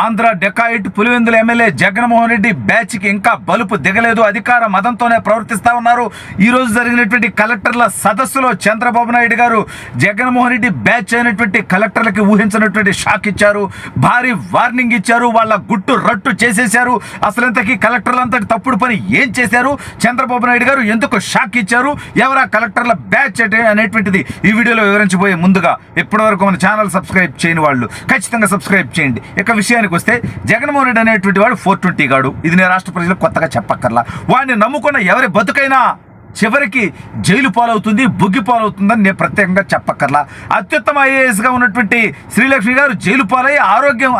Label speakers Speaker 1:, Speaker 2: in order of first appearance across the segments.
Speaker 1: Andhra dacoit Pulivendula MLA Jaganmohan Reddy బ్యాచ్కి ఇంకా బలుపు దిగలేదు. అధికార మదంతోనే ప్రవర్తిస్తా ఉన్నారు. ఈ రోజు జరిగినటువంటి కలెక్టర్ల సదస్సులో చంద్రబాబు నాయుడు గారు జగన్మోహన్ రెడ్డి బ్యాచ్ అయినటువంటి కలెక్టర్లకి ఊహించినటువంటి షాక్ ఇచ్చారు. భారీ వార్నింగ్ ఇచ్చారు. వాళ్ళ గుట్టు రట్టు చేసేశారు. అసలు ఇంతకీ కలెక్టర్లంతటి తప్పుడు పని ఏం చేశారు, చంద్రబాబు నాయుడు గారు ఎందుకు షాక్ ఇచ్చారు, ఎవరా కలెక్టర్ల బ్యాచ్ అనేటువంటిది ఈ వీడియోలో వివరించబోయే ముందుగా ఇప్పటివరకు మన ఛానల్ సబ్స్క్రైబ్ చేయని వాళ్ళు ఖచ్చితంగా సబ్స్క్రైబ్ చేయండి. ఇక విషయానికి వస్తే జగన్మోహన్ రెడ్డి అనేటువంటి వాడు 420 గాడు. ఇది నేను రాష్ట్ర ప్రజలకు కొత్తగా చెప్పక్కర్లా. వాడిని నమ్ముకున్న ఎవరి బతుకైనా చివరికి జైలు పాలవుతుంది, బుగ్గి పాలవుతుందని నేను ప్రత్యేకంగా చెప్పక్కర్లా. అత్యుత్తమ ఐఏఎస్గా ఉన్నటువంటి శ్రీలక్ష్మి గారు జైలు పాలై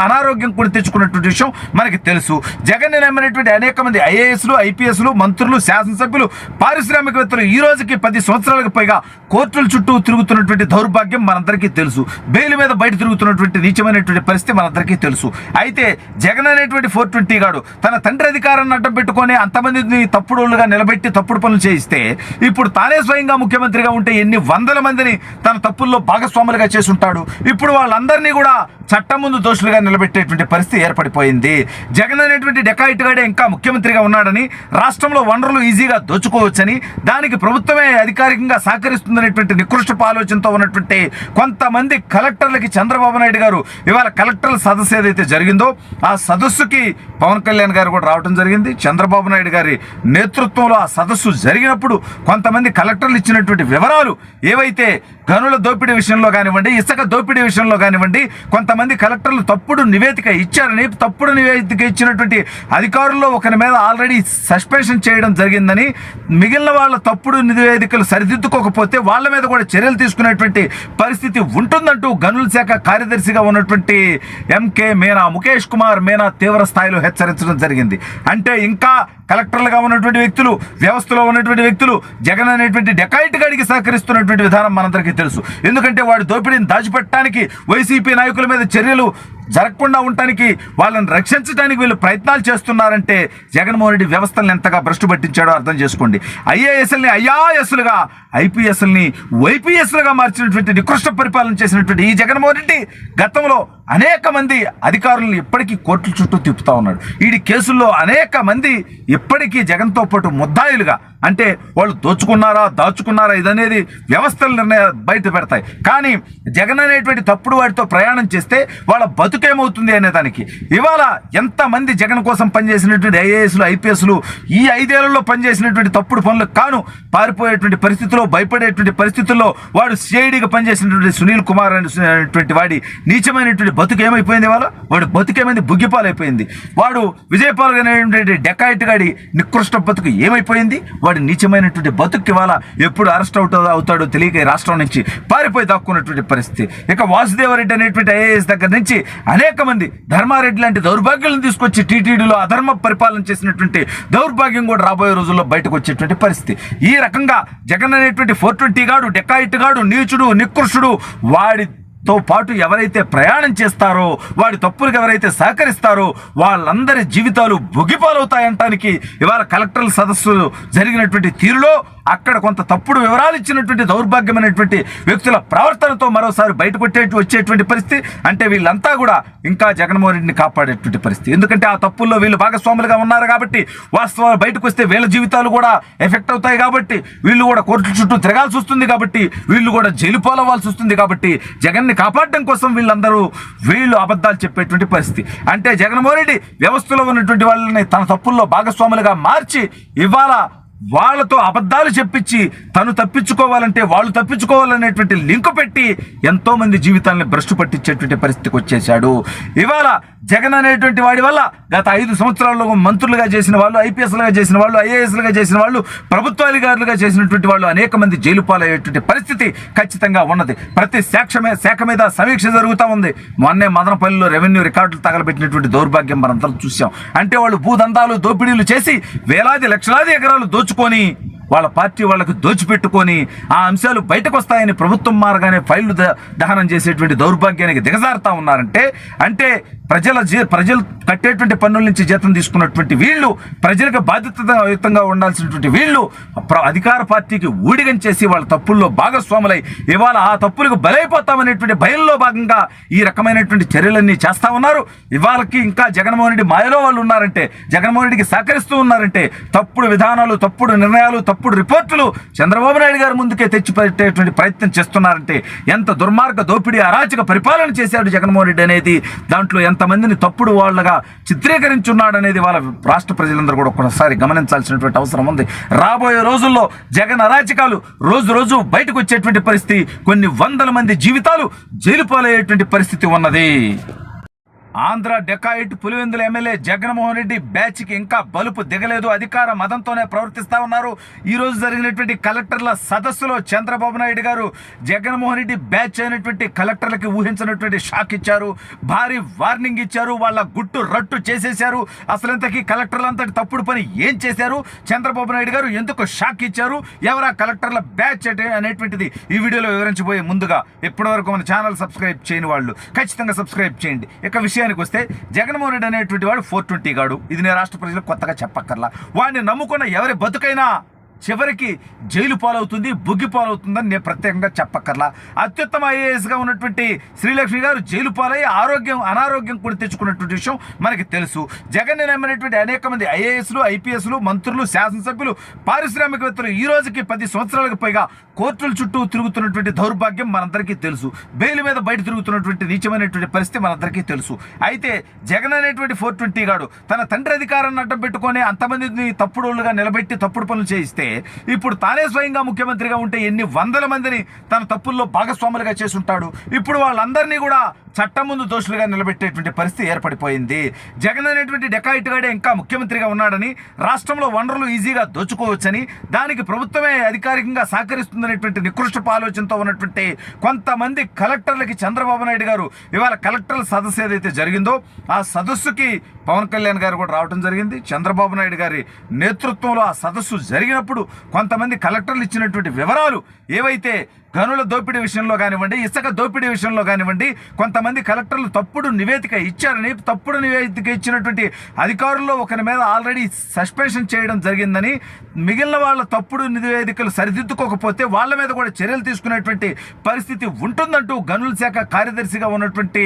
Speaker 1: అనారోగ్యం కూడా తెచ్చుకున్నటువంటి విషయం మనకి తెలుసు. జగన్ నమ్మినటువంటి అనేక మంది ఐఏఎస్లు, ఐపీఎస్లు, మంత్రులు, శాసనసభ్యులు, పారిశ్రామికవేత్తలు ఈ రోజుకి 10 సంవత్సరాలకు పైగా కోర్టుల చుట్టూ తిరుగుతున్నటువంటి దౌర్భాగ్యం మనందరికీ తెలుసు. బెయిల్ మీద బయట తిరుగుతున్నటువంటి నీచమైనటువంటి పరిస్థితి మనందరికీ తెలుసు. అయితే జగన్ అనేటువంటి 420 గాడు తన తండ్రి అధికారాన్ని అడ్డం పెట్టుకొని అంతమందిని తప్పుడుగా నిలబెట్టి తప్పుడు పనులు చేయిస్తే ఇప్పుడు తానే స్వయంగా ముఖ్యమంత్రిగా ఉంటే ఎన్ని వందల మందిని తన తప్పుల్లో భాగస్వాములుగా చేసి ఉంటాడు. ఇప్పుడు వాళ్ళందరినీ కూడా చట్టం ముందు దోషులుగా నిలబెట్టేటువంటి పరిస్థితి ఏర్పడిపోయింది. జగన్ అనేటువంటి డెకాయిట్ గాడే ఇంకా ముఖ్యమంత్రిగా ఉన్నాడని, రాష్ట్రంలో వనరులు ఈజీగా దోచుకోవచ్చని, దానికి ప్రభుత్వమే అధికారికంగా సహకరిస్తుందనేటువంటి నికృష్టపు ఆలోచనతో ఉన్నటువంటి కొంతమంది కలెక్టర్లకి చంద్రబాబు నాయుడు గారు ఇవాళ కలెక్టర్ల సదస్సు ఏదైతే జరిగిందో ఆ సదస్సుకి పవన్ కళ్యాణ్ గారు కూడా రావడం జరిగింది. చంద్రబాబు నాయుడు గారి నేతృత్వంలో ఆ సదస్సు జరిగినప్పుడు కొంతమంది కలెక్టర్లు ఇచ్చినటువంటి వివరాలు ఏవైతే గనుల దోపిడీ విషయంలో కానివ్వండి, ఇసుక దోపిడీ విషయంలో కానివ్వండి, కొంతమంది కలెక్టర్లు తప్పుడు నివేదిక ఇచ్చారని, తప్పుడు నివేదిక ఇచ్చినటువంటి అధికారుల్లో ఒకరి మీద ఆల్రెడీ సస్పెన్షన్ చేయడం జరిగిందని, మిగిలిన వాళ్ళ తప్పుడు నివేదికలు సరిదిద్దుకోకపోతే వాళ్ళ మీద కూడా చర్యలు తీసుకునేటువంటి పరిస్థితి ఉంటుందంటూ గనుల శాఖ కార్యదర్శిగా ఉన్నటువంటి ఎంకే మీనా, ముఖేష్ కుమార్ మీనా తీవ్ర స్థాయిలో హెచ్చరించడం జరిగింది. అంటే ఇంకా కలెక్టర్లుగా ఉన్నటువంటి వ్యక్తులు, వ్యవస్థలో ఉన్నటువంటి వ్యక్తులు జగన్ అనేటువంటి డెకాయిట్ గాడికి సహకరిస్తున్నటువంటి విధానం మనందరికీ తెలుసు. ఎందుకంటే వాడి దోపిడీని దాచిపెట్టడానికి, వైసీపీ నాయకుల మీద చర్యలు జరగకుండా ఉండటానికి, వాళ్ళని రక్షించడానికి వీళ్ళు ప్రయత్నాలు చేస్తున్నారంటే జగన్మోహన్ రెడ్డి వ్యవస్థలను ఎంతగా భ్రష్టు పట్టించాడో అర్థం చేసుకోండి. ఐఏఎస్ఎల్ని ఐఆర్ఎస్లుగా, ఐపీఎస్ఎల్ని వైపీఎస్లుగా మార్చినటువంటి నికృష్ట పరిపాలన చేసినటువంటి ఈ జగన్మోహన్ రెడ్డి గతంలో అనేక మంది అధికారులను ఇప్పటికీ కోర్టుల చుట్టూ తిప్పుతా ఉన్నాడు. ఈ కేసుల్లో అనేక మంది ఇప్పటికీ జగన్తో పాటు ముద్దాయిలుగా, అంటే వాళ్ళు దోచుకున్నారా దాచుకున్నారా ఇదనేది వ్యవస్థలు నిర్ణయాలు బయట పెడతాయి. కానీ జగన్ అనేటువంటి తప్పుడు వాటితో ప్రయాణం చేస్తే వాళ్ళ బతుకేమవుతుంది అనేదానికి ఇవాళ ఎంతమంది జగన్ కోసం పనిచేసినటువంటి ఐఏఎస్లు, ఐపీఎస్లు ఈ 5 ఏళ్లలో పనిచేసినటువంటి తప్పుడు పనులకు కాను పారిపోయేటువంటి పరిస్థితుల్లో, భయపడేటువంటి పరిస్థితుల్లో వాడు సిఐడిగా పనిచేసినటువంటి సునీల్ కుమార్ అనేటువంటి వాడి నీచమైనటువంటి బతుకు ఏమైపోయింది. వాడు బతుకేమైంది, బుగ్గిపాలైపోయింది. వాడు విజయపాల్ అనేటువంటి డెకాయిట్ గాడి నికృష్ట బతుకు ఏమైపోయింది. వాడి నీచమైనటువంటి బతుకు ఇవాళ ఎప్పుడు అరెస్ట్ అవుతాడో తెలియక ఈ రాష్ట్రం నుంచి పారిపోయి దాక్కున్నటువంటి పరిస్థితి. ఇక వాసుదేవరెడ్డి అనేటువంటి ఐఏఎస్ దగ్గర నుంచి అనేక మంది ధర్మారెడ్డి లాంటి దౌర్భాగ్యాలను తీసుకొచ్చి టీటీడీలో అధర్మ పరిపాలన చేసినటువంటి దౌర్భాగ్యం కూడా రాబోయే రోజుల్లో బయటకు వచ్చేటువంటి పరిస్థితి. ఈ రకంగా జగన్ అనేటువంటి 420 గాడు, డెకాయిట్ గాడు, నీచుడు, నికృష్టుడు, వాడితో పాటు ఎవరైతే ప్రయాణం చేస్తారో, వాడి తప్పులకు ఎవరైతే సహకరిస్తారో వాళ్ళందరి జీవితాలు బొగ్గిపాలవుతాయంటానికి ఇవాళ కలెక్టర్ల సదస్సు జరిగినటువంటి తీరులో అక్కడ కొంత తప్పుడు వివరాలు ఇచ్చినటువంటి దౌర్భాగ్యమైనటువంటి వ్యక్తుల ప్రవర్తనతో మరోసారి బయటకు వచ్చేటువంటి పరిస్థితి. అంటే వీళ్ళంతా కూడా ఇంకా జగన్మోహన్ రెడ్డిని కాపాడేటువంటి పరిస్థితి. ఎందుకంటే ఆ తప్పుల్లో వీళ్ళు భాగస్వాములుగా ఉన్నారు కాబట్టి, వాస్తవాలు బయటకు వస్తే వీళ్ళ జీవితాలు కూడా ఎఫెక్ట్ అవుతాయి కాబట్టి, వీళ్ళు కూడా కోర్టుల చుట్టూ తిరగాల్సి వస్తుంది కాబట్టి, వీళ్ళు కూడా జైలు పాలవ్వాల్సి వస్తుంది కాబట్టి, జగన్ని కాపాడడం కోసం వీళ్ళు అబద్ధాలు చెప్పేటువంటి పరిస్థితి. అంటే జగన్మోహన్ రెడ్డి వ్యవస్థలో ఉన్నటువంటి వాళ్ళని తన తప్పుల్లో భాగస్వాములుగా మార్చి ఇవాళ వాళ్ళతో అబద్ధాలు చెప్పించి తను తప్పించుకోవాలంటే వాళ్ళు తప్పించుకోవాలనేటువంటి లింకు పెట్టి ఎంతోమంది జీవితాలను భ్రష్టు పట్టించేటువంటి పరిస్థితికి వచ్చేసాడు. ఇవాళ జగన్ అనేటువంటి వాడి వల్ల గత 5 సంవత్సరాల్లో మంత్రులుగా చేసిన వాళ్ళు, ఐపీఎస్లుగా చేసిన వాళ్ళు, ఐఏఎస్లుగా చేసిన వాళ్ళు, ప్రభుత్వ అధికారులుగా చేసినటువంటి వాళ్ళు అనేక మంది జైలు పాలయ్యేటువంటి పరిస్థితి ఖచ్చితంగా ఉన్నది. ప్రతి శాఖ మీద సమీక్ష జరుగుతూ ఉంది. మొన్నే మదనపల్లిలో రెవెన్యూ రికార్డులు తగలబెట్టినటువంటి దౌర్భాగ్యం మనందరం చూసాం. అంటే వాళ్ళు భూదందాలు, దోపిడీలు చేసి వేలాది లక్షలాది ఎకరాలు దోచుకొని వాళ్ళ పార్టీ వాళ్ళకు దోచిపెట్టుకొని ఆ అంశాలు బయటకు వస్తాయని ప్రభుత్వం మారగానే ఫైళ్లు దహనం చేసేటువంటి దౌర్భాగ్యానికి దిగజారుతా ఉన్నారంటే, అంటే ప్రజలు కట్టేటువంటి పన్నుల నుంచి జీతం తీసుకున్నటువంటి వీళ్ళు, ప్రజలకు బాధ్యతాయుతంగా ఉండాల్సినటువంటి వీళ్ళు అధికార పార్టీకి ఊడిగం చేసి వాళ్ళ తప్పుల్లో భాగస్వాములై ఇవాళ ఆ తప్పులకు బలైపోతామనేటువంటి భయంలో భాగంగా ఈ రకమైనటువంటి చర్యలన్నీ చేస్తా ఉన్నారు. ఇవాళకి ఇంకా జగన్మోహన్ రెడ్డి మాయలో వాళ్ళు ఉన్నారంటే, జగన్మోహన్ రెడ్డికి సహకరిస్తూ ఉన్నారంటే, తప్పుడు విధానాలు, తప్పుడు నిర్ణయాలు, తప్పుడు రిపోర్టులు చంద్రబాబు నాయుడు గారి ముందుకే తెచ్చిపెట్టేటువంటి ప్రయత్నం చేస్తున్నారంటే ఎంత దుర్మార్గ దోపిడీ అరాచక పరిపాలన చేశాడు జగన్మోహన్ రెడ్డి అనేది, దాంట్లో ఎంతమందిని తప్పుడు వాళ్ళగా చిత్రీకరించున్నాడు అనేది వాళ్ళ రాష్ట్ర ప్రజలందరూ కూడా ఒకసారి గమనించాల్సినటువంటి అవసరం ఉంది. రాబోయే రోజుల్లో జగన్ అరాచకాలు రోజు రోజు బయటకు వచ్చేటువంటి పరిస్థితి, కొన్ని వందల మంది జీవితాలు జైలు పాలయ్యేటువంటి పరిస్థితి ఉన్నది. ఆంధ్ర డెకాయిట్ పులివెందుల ఎమ్మెల్యే జగన్మోహన్ రెడ్డి బ్యాచ్కి ఇంకా బలుపు దిగలేదు, అధికార మదంతోనే ప్రవర్తిస్తా ఉన్నారు. ఈ రోజు జరిగినటువంటి కలెక్టర్ల సదస్సులో చంద్రబాబు నాయుడు గారు జగన్మోహన్ రెడ్డి బ్యాచ్ అయినటువంటి కలెక్టర్లకి ఊహించినటువంటి షాక్ ఇచ్చారు, భారీ వార్నింగ్ ఇచ్చారు, వాళ్ళ గుట్టు రట్టు చేసేశారు. అసలు ఇంతకీ కలెక్టర్లంతటి తప్పుడు పని ఏం చేశారు, చంద్రబాబు నాయుడు గారు ఎందుకు షాక్ ఇచ్చారు, ఎవరా కలెక్టర్ల బ్యాచ్ అనేటువంటిది ఈ వీడియోలో వివరించబోయే ముందుగా ఇప్పటివరకు మన ఛానల్ సబ్స్క్రైబ్ చేయని వాళ్ళు ఖచ్చితంగా సబ్స్క్రైబ్ చేయండి. ఇక విషయానికి వస్తే జగన్మోహన్ రెడ్డి అనేటువంటి వాడు 420 గాడు. ఇది నేను రాష్ట్ర ప్రజలకు కొత్తగా చెప్పక్కర్లా. వాడిని నమ్ముకున్న ఎవరి బతుకైనా చివరికి జైలు పాలవుతుంది, బుగ్గి పాలవుతుందని నేను ప్రత్యేకంగా చెప్పక్కర్లా. అత్యుత్తమ ఐఏఎస్గా ఉన్నటువంటి శ్రీలక్ష్మి గారు జైలు పాలై అనారోగ్యం కూడా తెచ్చుకున్నటువంటి విషయం మనకి తెలుసు. జగన్ని నమ్మినటువంటి అనేక మంది ఐఏఎస్లు, ఐపీఎస్లు, మంత్రులు, శాసనసభ్యులు, పారిశ్రామికవేత్తలు ఈ రోజుకి 10 సంవత్సరాలకు పైగా కోర్టుల చుట్టూ తిరుగుతున్నటువంటి దౌర్భాగ్యం మనందరికీ తెలుసు. బెయిల్ మీద బయట తిరుగుతున్నటువంటి నీచమైనటువంటి పరిస్థితి మనందరికీ తెలుసు. అయితే జగన్ అనేటువంటి 420 గాడు తన తండ్రి అధికారాన్ని అడ్డం పెట్టుకొని అంతమందిని తప్పుడుగా నిలబెట్టి తప్పుడు పనులు చేయిస్తే ఇప్పుడు తానే స్వయంగా ముఖ్యమంత్రిగా ఉంటే ఎన్ని వందల మందిని తన తప్పుల్లో భాగస్వాములుగా చేసి ఉంటాడు. ఇప్పుడు వాళ్ళందరినీ కూడా చట్టం ముందు దోషులుగా నిలబెట్టేటువంటి పరిస్థితి ఏర్పడిపోయింది. జగన్ అనేటువంటి డెకాయిట్ గాడే ఇంకా ముఖ్యమంత్రిగా ఉన్నాడని, రాష్ట్రంలో వనరులు ఈజీగా దోచుకోవచ్చని, దానికి ప్రభుత్వమే అధికారికంగా సహకరిస్తుందనేటువంటి నికృష్టపు ఆలోచనతో ఉన్నటువంటి కొంతమంది కలెక్టర్లకి చంద్రబాబు నాయుడు గారు ఇవాళ కలెక్టర్ల సదస్సు ఏదైతే జరిగిందో ఆ సదస్సుకి పవన్ కళ్యాణ్ గారు కూడా రావడం జరిగింది. చంద్రబాబు నాయుడు గారి నేతృత్వంలో ఆ సదస్సు జరిగినప్పుడు కొంతమంది కలెక్టర్లు ఇచ్చినటువంటి వివరాలు ఏవైతే గనుల దోపిడీ విషయంలో కానివ్వండి, ఇసుక దోపిడీ విషయంలో కానివ్వండి, కొంతమంది కలెక్టర్లు తప్పుడు నివేదిక ఇచ్చారని, తప్పుడు నివేదిక ఇచ్చినటువంటి అధికారుల్లో ఒకరి మీద ఆల్రెడీ సస్పెన్షన్ చేయడం జరిగిందని, మిగిలిన వాళ్ళ తప్పుడు నివేదికలు సరిదిద్దుకోకపోతే వాళ్ళ మీద కూడా చర్యలు తీసుకునేటువంటి పరిస్థితి ఉంటుందంటూ గనుల శాఖ కార్యదర్శిగా ఉన్నటువంటి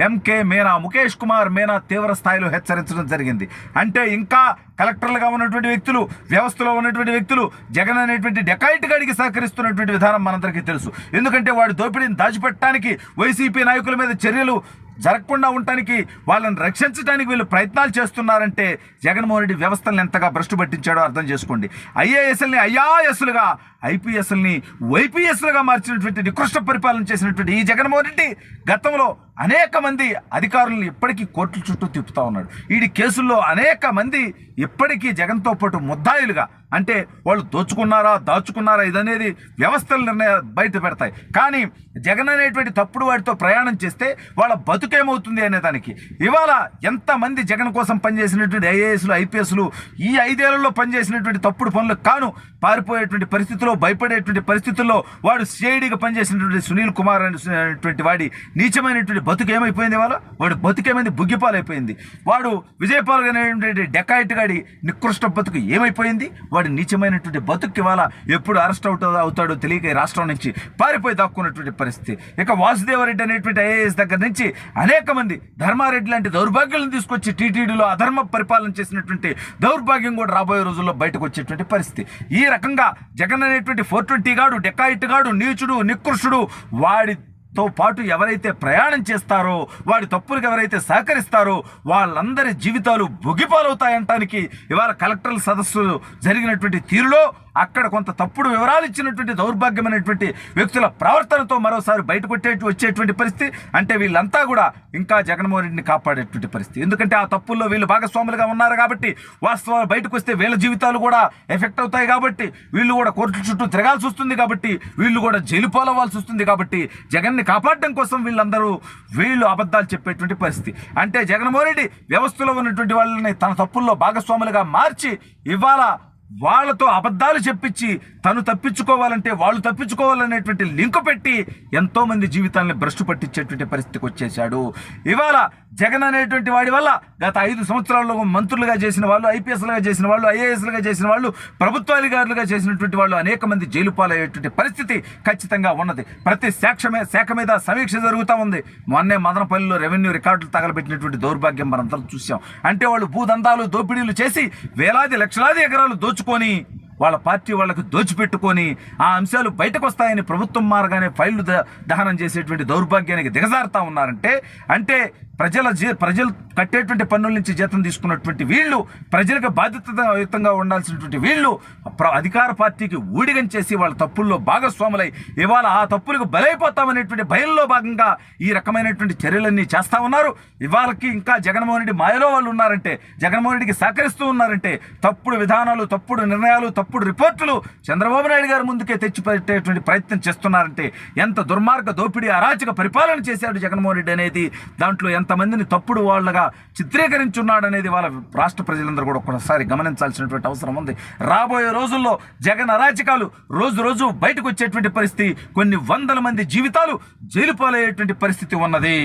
Speaker 1: ఎంకే మీనా, ముఖేష్ కుమార్ మీనా తీవ్ర స్థాయిలో హెచ్చరించడం జరిగింది. అంటే ఇంకా కలెక్టర్లుగా ఉన్నటువంటి వ్యక్తులు, వ్యవస్థలో ఉన్నటువంటి వ్యక్తులు జగన్ అనేటువంటి డెకాయిట్ గాడికి సహకరిస్తున్నటువంటి విధానం మనందరికీ తెలుసు. ఎందుకంటే వాడి దోపిడీని దాచిపెట్టడానికి, వైసీపీ నాయకుల మీద చర్యలు జరగకుండా ఉండటానికి, వాళ్ళని రక్షించడానికి వీళ్ళు ప్రయత్నాలు చేస్తున్నారంటే జగన్మోహన్ రెడ్డి వ్యవస్థలను ఎంతగా భ్రష్టు పట్టించాడో అర్థం చేసుకోండి. ఐఏఎస్ఎల్ని ఐఆర్ఎస్లుగా, ఐపీఎస్ఎల్ని వైపీఎస్లుగా మార్చినటువంటి నికృష్ట పరిపాలన చేసినటువంటి ఈ జగన్మోహన్ రెడ్డి గతంలో అనేక మంది అధికారులను ఇప్పటికీ కోర్టుల చుట్టూ తిప్పుతా ఉన్నాడు. ఈ కేసుల్లో అనేక మంది ఇప్పటికీ జగన్తో పాటు ముద్దాయిలుగా, అంటే వాళ్ళు దోచుకున్నారా దాచుకున్నారా ఇదనేది వ్యవస్థల నిర్ణయాలు బయట పెడతాయి. కానీ జగన్ అనేటువంటి తప్పుడు వాటితో ప్రయాణం చేస్తే వాళ్ళ బతుకేమవుతుంది అనే దానికి ఇవాళ ఎంతమంది జగన్ కోసం పనిచేసినటువంటి ఐఏఎస్లు, ఐపీఎస్లు ఈ 5 ఏళ్లలో పనిచేసినటువంటి తప్పుడు పనులకు కాను పారిపోయేటువంటి పరిస్థితుల్లో, భయపడేటువంటి పరిస్థితుల్లో వాడు సిఐడిగా పనిచేసినటువంటి సునీల్ కుమార్ అనేటువంటి వాడి నీచమైనటువంటి బతుకు ఏమైపోయింది, వాడు బతుకేమైంది, బుగ్గిపాలైపోయింది. వాడు విజయపాల్ అనేటువంటి డెకాయిట్ గాడి నికృష్ట బతుకు ఏమైపోయింది, వాడి నీచమైనటువంటి బతుకు ఇవాళ ఎప్పుడు అరెస్ట్ అవుతాడో తెలియక ఈ రాష్ట్రం నుంచి పారిపోయి దాక్కున్నటువంటి పరిస్థితి. ఇక వాసుదేవరెడ్డి అనేటువంటి ఐఏఎస్ దగ్గర నుంచి అనేక మంది ధర్మారెడ్డి లాంటి దౌర్భాగ్యాలను తీసుకొచ్చి టీటీడీలో అధర్మ పరిపాలన చేసినటువంటి దౌర్భాగ్యం కూడా రాబోయే రోజుల్లో బయటకు వచ్చేటువంటి పరిస్థితి. ఈ రకంగా జగన్ అనేటువంటి 420 గాడు, డెకాయిట్ గాడు, నీచుడు, నికృష్టుడు, వాడితో పాటు ఎవరైతే ప్రయాణం చేస్తారో, వాడి తప్పులకు ఎవరైతే సహకరిస్తారో వాళ్ళందరి జీవితాలు బుగ్గిపాలవుతాయంటానికి ఇవాళ కలెక్టర్ల సదస్సు జరిగినటువంటి తీరులో అక్కడ కొంత తప్పుడు వివరాలు ఇచ్చినటువంటి దౌర్భాగ్యమైనటువంటి వ్యక్తుల ప్రవర్తనతో మరోసారి బయటకు వచ్చేటువంటి పరిస్థితి. అంటే వీళ్ళంతా కూడా ఇంకా జగన్మోహన్ రెడ్డిని కాపాడేటువంటి పరిస్థితి. ఎందుకంటే ఆ తప్పుల్లో వీళ్ళు భాగస్వాములుగా ఉన్నారు కాబట్టి, వాస్తవాలు బయటకు వస్తే వీళ్ళ జీవితాలు కూడా ఎఫెక్ట్ అవుతాయి కాబట్టి, వీళ్ళు కూడా కోర్టుల చుట్టూ తిరగాల్సి వస్తుంది కాబట్టి, వీళ్ళు కూడా జైలు పాలవ్వాల్సి వస్తుంది కాబట్టి, జగన్ని కాపాడడం కోసం వీళ్ళు అబద్ధాలు చెప్పేటువంటి పరిస్థితి. అంటే జగన్మోహన్ రెడ్డి వ్యవస్థలో ఉన్నటువంటి వాళ్ళని తన తప్పుల్లో భాగస్వాములుగా మార్చి ఇవాళ వాళ్ళతో అబద్ధాలు చెప్పించి తను తప్పించుకోవాలంటే వాళ్ళు తప్పించుకోవాలనేటువంటి లింకు పెట్టి ఎంతో మంది జీవితాలను భ్రష్టు పట్టించేటువంటి పరిస్థితికి వచ్చేసాడు. ఇవాళ జగన్ అనేటువంటి వాడి వల్ల గత 5 సంవత్సరాల్లో మంత్రులుగా చేసిన వాళ్ళు, ఐపీఎస్లుగా చేసిన వాళ్ళు, ఐఏఎస్లుగా చేసిన వాళ్ళు, ప్రభుత్వాధికారులుగా చేసినటువంటి వాళ్ళు అనేక మంది జైలు పాలయ్యేటువంటి పరిస్థితి ఖచ్చితంగా ఉన్నది. ప్రతి శాఖ మీద సమీక్ష జరుగుతూ ఉంది. మొన్నే మదనపల్లిలో రెవెన్యూ రికార్డులు తగలబెట్టినటువంటి దౌర్భాగ్యం మనందరం చూసాం. అంటే వాళ్ళు భూదందాలు దోపిడీలు చేసి వేలాది లక్షలాది ఎకరాలు దోచుకొని వాళ్ళ పార్టీ వాళ్ళకు దోచిపెట్టుకొని ఆ అంశాలు బయటకు వస్తాయని ప్రభుత్వం మారగానే ఫైళ్లు దహనం చేసేటువంటి దౌర్భాగ్యానికి దిగజారుతా ఉన్నారంటే అంటే ప్రజలు కట్టేటువంటి పన్నుల నుంచి జీతం తీసుకున్నటువంటి వీళ్ళు, ప్రజలకు బాధ్యతాయుతంగా ఉండాల్సినటువంటి వీళ్ళు అధికార పార్టీకి ఊడిగం చేసి వాళ్ళ తప్పుల్లో భాగస్వాములై ఇవాళ ఆ తప్పులకు బలైపోతామనేటువంటి భయంలో భాగంగా ఈ రకమైనటువంటి చర్యలన్నీ చేస్తా ఉన్నారు. ఇవాళకి ఇంకా జగన్మోహన్ రెడ్డి మాయలో వాళ్ళు ఉన్నారంటే, జగన్మోహన్ రెడ్డికి సహకరిస్తూ ఉన్నారంటే తప్పుడు విధానాలు, తప్పుడు నిర్ణయాలు, తప్పుడు రిపోర్టులు చంద్రబాబు నాయుడు గారి ముందుకే తెచ్చిపెట్టేటువంటి ప్రయత్నం చేస్తున్నారంటే ఎంత దుర్మార్గ దోపిడీ అరాచక పరిపాలన చేశాడు జగన్మోహన్ రెడ్డి అనేది, దాంట్లో ఎంతమందిని తప్పుడు వాళ్ళగా చిత్రీకరించున్నాడు అనేది వాళ్ళ రాష్ట్ర ప్రజలందరూ కూడా ఒకసారి గమనించాల్సినటువంటి అవసరం ఉంది. రాబోయే రోజుల్లో జగన్ అరాచకాలు రోజు రోజు బయటకు వచ్చేటువంటి పరిస్థితి, కొన్ని వందల మంది జీవితాలు జైలు పాలయ్యేటువంటి పరిస్థితి ఉన్నది.